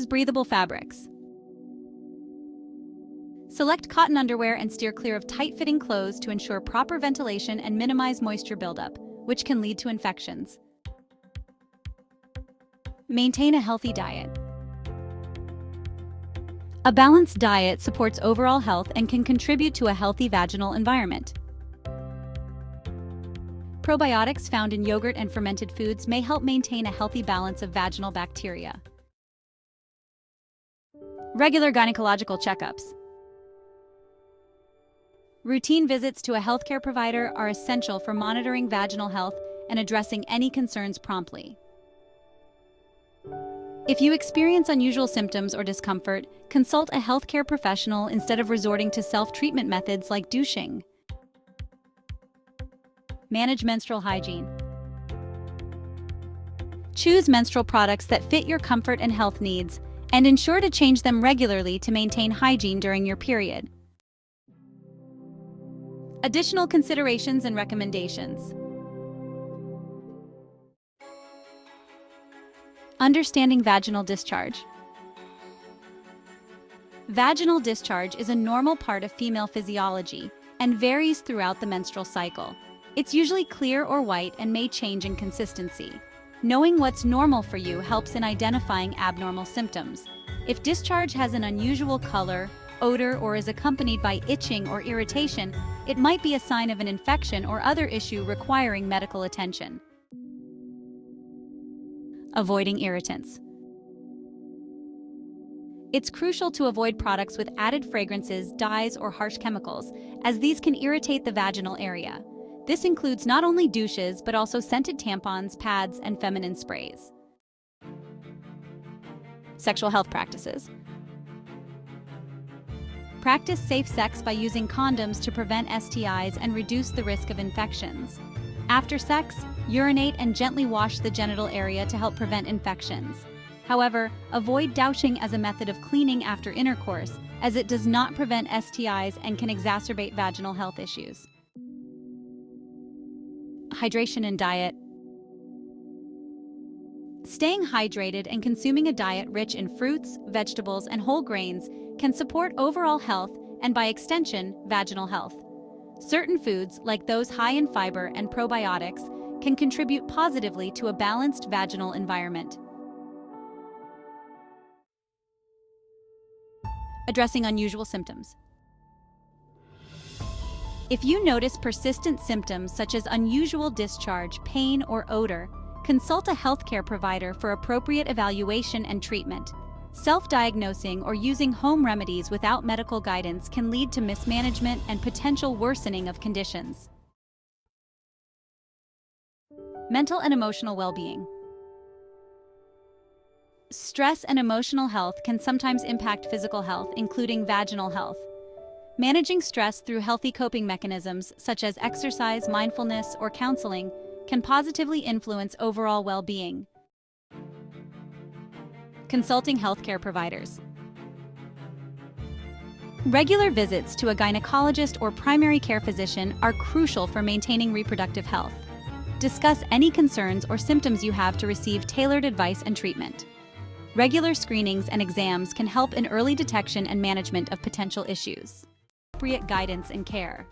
Choose breathable fabrics. Select cotton underwear and steer clear of tight-fitting clothes to ensure proper ventilation and minimize moisture buildup, which can lead to infections. Maintain a healthy diet. A balanced diet supports overall health and can contribute to a healthy vaginal environment. Probiotics found in yogurt and fermented foods may help maintain a healthy balance of vaginal bacteria. Regular gynecological checkups. Routine visits to a healthcare provider are essential for monitoring vaginal health and addressing any concerns promptly. If you experience unusual symptoms or discomfort, consult a healthcare professional instead of resorting to self-treatment methods like douching. Manage menstrual hygiene. Choose menstrual products that fit your comfort and health needs, and ensure to change them regularly to maintain hygiene during your period. Additional considerations and recommendations. Understanding vaginal discharge. Vaginal discharge is a normal part of female physiology and varies throughout the menstrual cycle. It's usually clear or white and may change in consistency. Knowing what's normal for you helps in identifying abnormal symptoms. If discharge has an unusual color, odor, or is accompanied by itching or irritation, it might be a sign of an infection or other issue requiring medical attention. Avoiding irritants. It's crucial to avoid products with added fragrances, dyes, or harsh chemicals, as these can irritate the vaginal area. This includes not only douches, but also scented tampons, pads, and feminine sprays. Sexual health practices. Practice safe sex by using condoms to prevent STIs and reduce the risk of infections. After sex, urinate and gently wash the genital area to help prevent infections. However, avoid douching as a method of cleaning after intercourse, as it does not prevent STIs and can exacerbate vaginal health issues. Hydration and diet. Staying hydrated and consuming a diet rich in fruits, vegetables, and whole grains can support overall health and, by extension, vaginal health. Certain foods, like those high in fiber and probiotics, can contribute positively to a balanced vaginal environment. Addressing unusual symptoms. If you notice persistent symptoms such as unusual discharge, pain, or odor, consult a healthcare provider for appropriate evaluation and treatment. Self-diagnosing or using home remedies without medical guidance can lead to mismanagement and potential worsening of conditions. Mental and emotional well-being. Stress and emotional health can sometimes impact physical health, including vaginal health. Managing stress through healthy coping mechanisms, such as exercise, mindfulness, or counseling, can positively influence overall well-being. Consulting healthcare providers. Regular visits to a gynecologist or primary care physician are crucial for maintaining reproductive health. Discuss any concerns or symptoms you have to receive tailored advice and treatment. Regular screenings and exams can help in early detection and management of potential issues. Appropriate guidance and care.